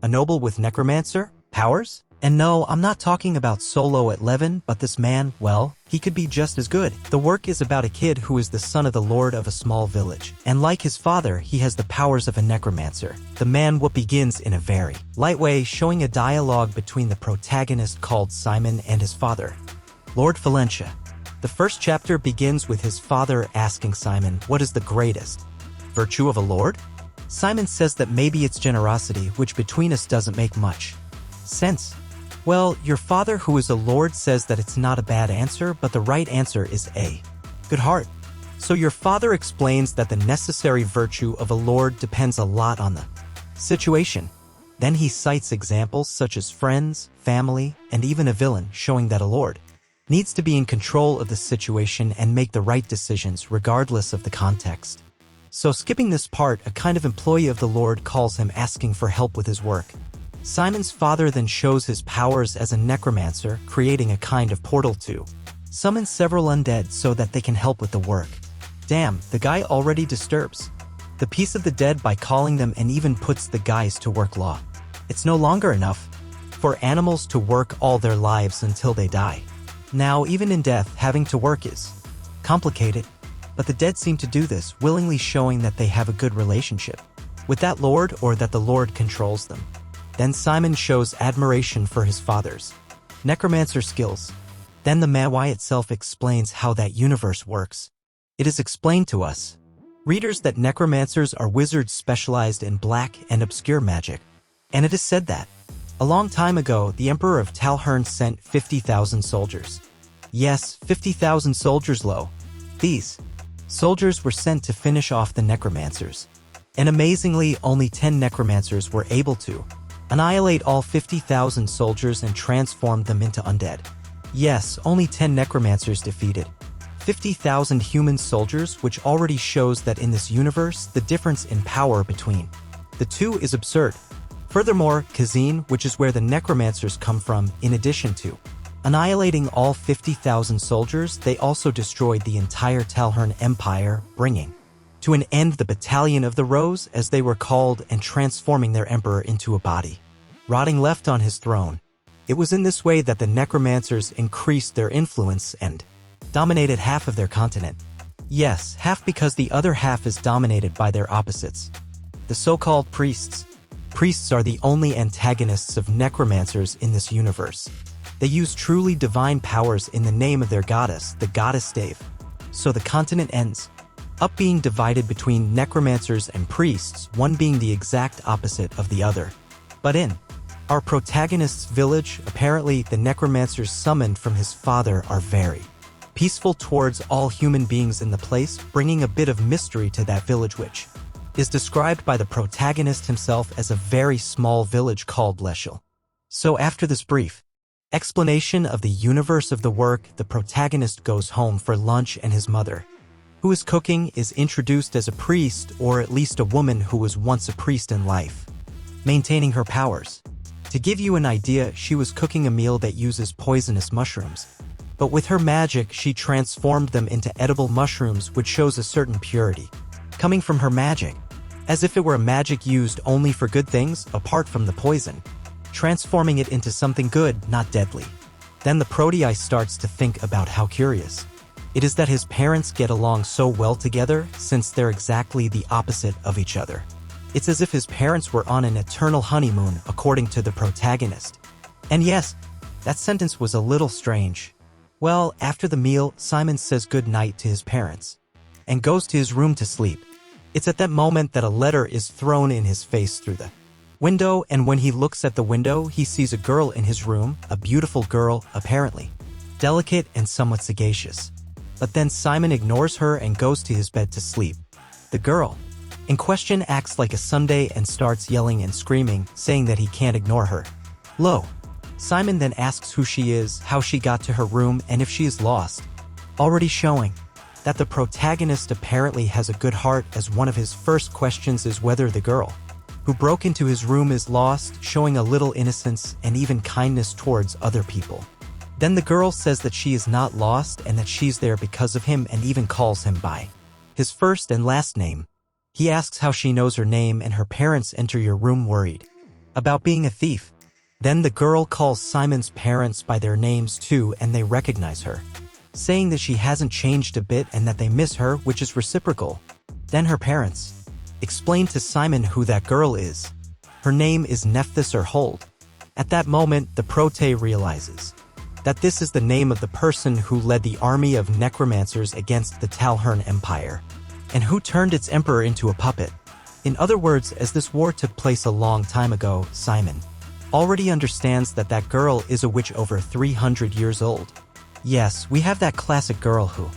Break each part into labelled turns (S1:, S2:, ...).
S1: A noble with necromancer powers? And no, I'm not talking about Solo at Levin, but this man, well, he could be just as good. The work is about a kid who is the son of the lord of a small village. And like his father, he has the powers of a necromancer. The Manhwa begins in a very light way, showing a dialogue between the protagonist called Simon and his father, Lord Valencia. The first chapter begins with his father asking Simon, what is the greatest virtue of a lord? Simon says that maybe it's generosity, which between us doesn't make much sense. Well, your father who is a lord says that it's not a bad answer, but the right answer is a good heart. So your father explains that the necessary virtue of a lord depends a lot on the situation. Then he cites examples such as friends, family, and even a villain, showing that a lord needs to be in control of the situation and make the right decisions regardless of the context. So skipping this part, a kind of employee of the lord calls him asking for help with his work. Simon's father then shows his powers as a necromancer, creating a kind of portal to summon several undead so that they can help with the work. Damn, the guy already disturbs the peace of the dead by calling them and even puts the guys to work law. It's no longer enough for animals to work all their lives until they die. Now, even in death, having to work is complicated, but the dead seem to do this, willingly showing that they have a good relationship with that lord or that the lord controls them. Then Simon shows admiration for his father's necromancer skills. Then the Manhwa itself explains how that universe works. It is explained to us, readers, that necromancers are wizards specialized in black and obscure magic. And it is said that a long time ago, the Emperor of Talhern sent 50,000 soldiers. Yes, 50,000 soldiers low. These soldiers were sent to finish off the necromancers. And amazingly, only 10 necromancers were able to annihilate all 50,000 soldiers and transform them into undead. Yes, only 10 necromancers defeated 50,000 human soldiers, which already shows that in this universe, the difference in power between the two is absurd. Furthermore, Kazin, which is where the necromancers come from, in addition to annihilating all 50,000 soldiers, they also destroyed the entire Talhern Empire, bringing to an end the Battalion of the Rose, as they were called, and transforming their emperor into a body rotting left on his throne. It was in this way that the necromancers increased their influence and dominated half of their continent. Yes, half, because the other half is dominated by their opposites, the so-called priests. Priests are the only antagonists of necromancers in this universe. They use truly divine powers in the name of their goddess, the goddess Dave. So the continent ends up being divided between necromancers and priests, one being the exact opposite of the other. But in our protagonist's village, apparently the necromancers summoned from his father are very peaceful towards all human beings in the place, bringing a bit of mystery to that village, which is described by the protagonist himself as a very small village called Leshel. So after this brief explanation of the universe of the work, the protagonist goes home for lunch, and his mother, who is cooking, is introduced as a priest, or at least a woman who was once a priest in life, maintaining her powers. To give you an idea, she was cooking a meal that uses poisonous mushrooms. But with her magic, she transformed them into edible mushrooms, which shows a certain purity coming from her magic, as if it were a magic used only for good things, apart from the poison, transforming it into something good, not deadly. Then the protege starts to think about how curious it is that his parents get along so well together, since they're exactly the opposite of each other. It's as if his parents were on an eternal honeymoon, according to the protagonist. And yes, that sentence was a little strange. Well, after the meal, Simon says good night to his parents and goes to his room to sleep. It's at that moment that a letter is thrown in his face through the window, and when he looks at the window, he sees a girl in his room, a beautiful girl, apparently delicate and somewhat sagacious. But then Simon ignores her and goes to his bed to sleep. The girl in question acts like a Sunday and starts yelling and screaming, saying that he can't ignore her. Lo! Simon then asks who she is, how she got to her room, and if she is lost, already showing that the protagonist apparently has a good heart, as one of his first questions is whether the girl who broke into his room is lost, showing a little innocence and even kindness towards other people. Then the girl says that she is not lost and that she's there because of him, and even calls him by his first and last name. He asks how she knows her name, and her parents enter your room worried. about being a thief. Then the girl calls Simon's parents by their names too, and they recognize her, saying that she hasn't changed a bit and that they miss her, which is reciprocal. Then her parents explain to Simon who that girl is. Her name is Nephus or Hold. At that moment, the prote realizes that this is the name of the person who led the army of necromancers against the Talhern Empire, and who turned its emperor into a puppet. In other words, as this war took place a long time ago, Simon already understands that that girl is a witch over 300 years old. Yes, we have that classic girl who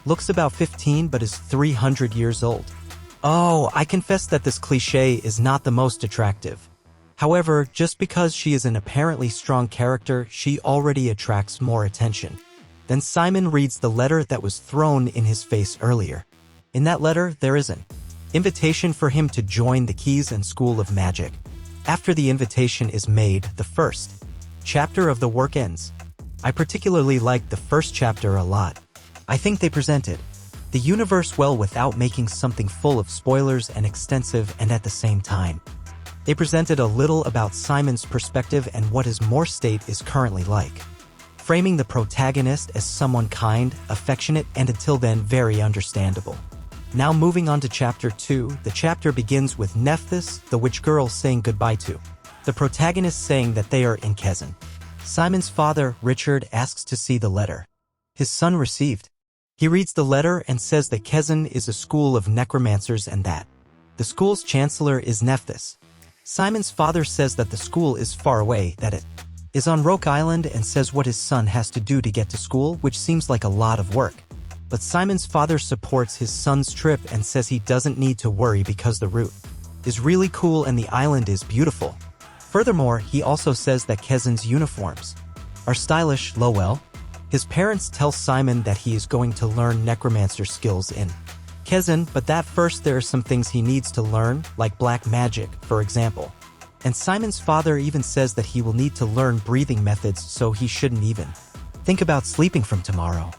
S1: looks about 15 but is 300 years old. Oh, I confess that this cliché is not the most attractive. However, just because she is an apparently strong character, she already attracts more attention. Then Simon reads the letter that was thrown in his face earlier. In that letter, there is an invitation for him to join the Keys and School of Magic. After the invitation is made, the first chapter of the work ends. I particularly liked the first chapter a lot. I think they presented the universe well without making something full of spoilers and extensive, and at the same time, they presented a little about Simon's perspective and what his Moore state is currently like, framing the protagonist as someone kind, affectionate, and until then very understandable. Now moving on to chapter 2, the chapter begins with Nephus, the witch girl, saying goodbye to the protagonist, saying that they are in Kezan. Simon's father, Richard, asks to see the letter his son received. He reads the letter and says that Kezan is a school of necromancers and that the school's chancellor is Nephus. Simon's father says that the school is far away, that it is on Roke Island, and says what his son has to do to get to school, which seems like a lot of work. But Simon's father supports his son's trip and says he doesn't need to worry because the route is really cool and the island is beautiful. Furthermore, he also says that Kezan's uniforms are stylish. Lowell. His parents tell Simon that he is going to learn necromancer skills in Kezan, but that first there are some things he needs to learn, like black magic, for example. And Simon's father even says that he will need to learn breathing methods, so he shouldn't even think about sleeping from tomorrow.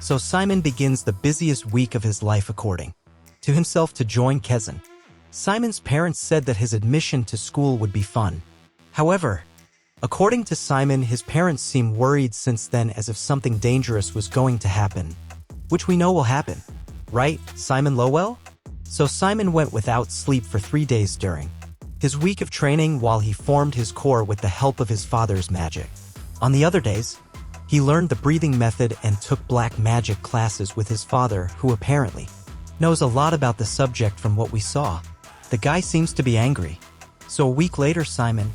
S1: So Simon begins the busiest week of his life according to himself to join Kezan. Simon's parents said that his admission to school would be fun. However, according to Simon, his parents seem worried since then, as if something dangerous was going to happen, which we know will happen. Right, Simon Lowell? So Simon went without sleep for 3 days during his week of training while he formed his core with the help of his father's magic. On the other days, he learned the breathing method and took black magic classes with his father, who apparently knows a lot about the subject from what we saw. The guy seems to be angry. So a week later, Simon,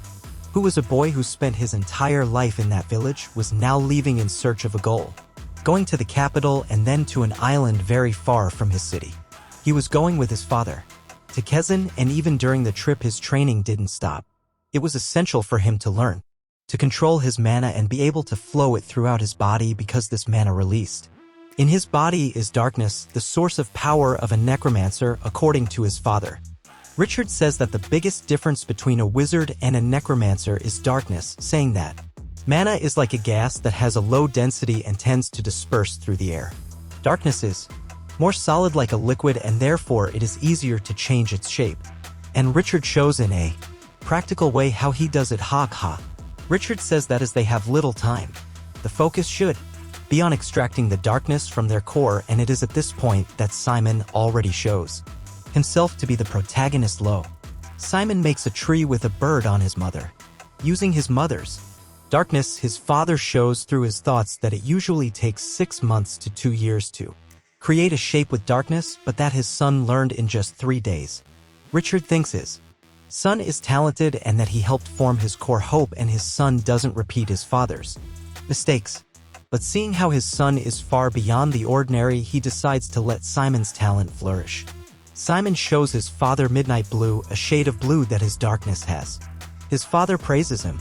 S1: who was a boy who spent his entire life in that village, was now leaving in search of a goal, going to the capital and then to an island very far from his city. He was going with his father to Kezan, and even during the trip his training didn't stop. It was essential for him to learn to control his mana and be able to flow it throughout his body, because this mana released in his body is darkness, the source of power of a necromancer, according to his father. Richard says that the biggest difference between a wizard and a necromancer is darkness, saying that mana is like a gas that has a low density and tends to disperse through the air. Darkness is more solid, like a liquid, and therefore it is easier to change its shape. And Richard shows in a practical way how he does it. Richard says that as they have little time, the focus should be on extracting the darkness from their core, and it is at this point that Simon already shows himself to be the protagonist. Simon makes a tree with a bird on his mother. Using his mother's darkness, his father shows through his thoughts that it usually takes 6 months to 2 years to create a shape with darkness, but that his son learned in just 3 days. Richard thinks his son is talented and that he helped form his core hope, and his son doesn't repeat his father's mistakes. But seeing how his son is far beyond the ordinary, he decides to let Simon's talent flourish. Simon shows his father midnight blue, a shade of blue that his darkness has. His father praises him,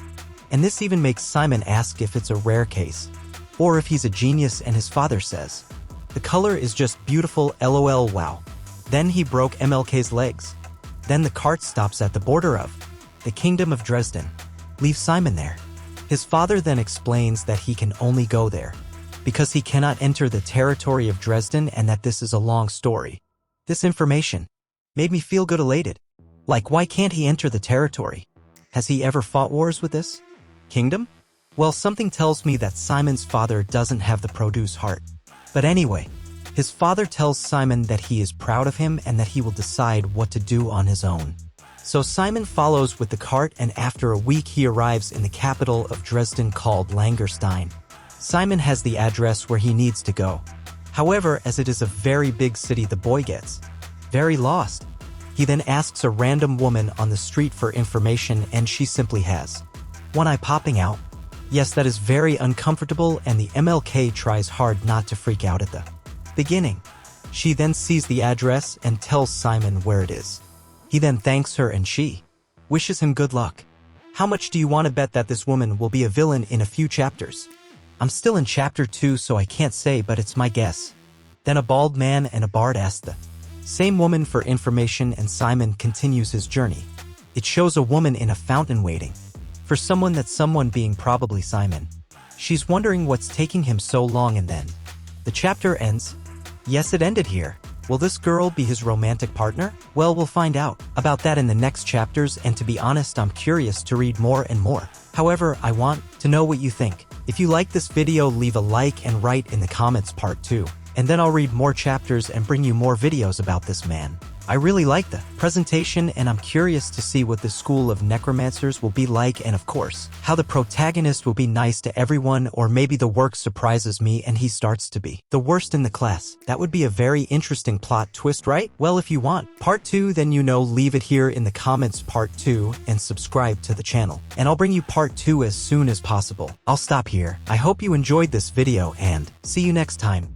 S1: and this even makes Simon ask if it's a rare case, or if he's a genius, and his father says, "The color is just beautiful, lol, wow." Then he broke MLK's legs. Then the cart stops at the border of the Kingdom of Dresden. Leave Simon there. His father then explains that he can only go there because he cannot enter the territory of Dresden, and that this is a long story. This information made me feel good, elated. Like, why can't he enter the territory? Has he ever fought wars with this kingdom? Well, something tells me that Simon's father doesn't have the produce heart. But anyway, his father tells Simon that he is proud of him and that he will decide what to do on his own. So Simon follows with the cart, and after a week he arrives in the capital of Dresden called Langerstein. Simon has the address where he needs to go. However, as it is a very big city, the boy gets very lost. He then asks a random woman on the street for information, and she simply has one eye popping out. Yes, that is very uncomfortable, and the MLK tries hard not to freak out at the beginning. She then sees the address and tells Simon where it is. He then thanks her and she wishes him good luck. How much do you want to bet that this woman will be a villain in a few chapters? I'm still in chapter 2, so I can't say, but it's my guess. Then a bald man and a bard ask the same woman for information, and Simon continues his journey. It shows a woman in a fountain waiting for someone being probably Simon. She's wondering what's taking him so long, and then the chapter ends. Yes, it ended here. Will this girl be his romantic partner? Well, we'll find out about that in the next chapters, and to be honest, I'm curious to read more and more. However, I want to know what you think. If you like this video, leave a like and write in the comments part 2. And then I'll read more chapters and bring you more videos about this man. I really like the presentation, and I'm curious to see what the school of necromancers will be like, and of course, how the protagonist will be nice to everyone, or maybe the work surprises me and he starts to be the worst in the class. That would be a very interesting plot twist, right? Well, if you want part 2, then leave it here in the comments part 2 and subscribe to the channel. And I'll bring you part 2 as soon as possible. I'll stop here. I hope you enjoyed this video and see you next time.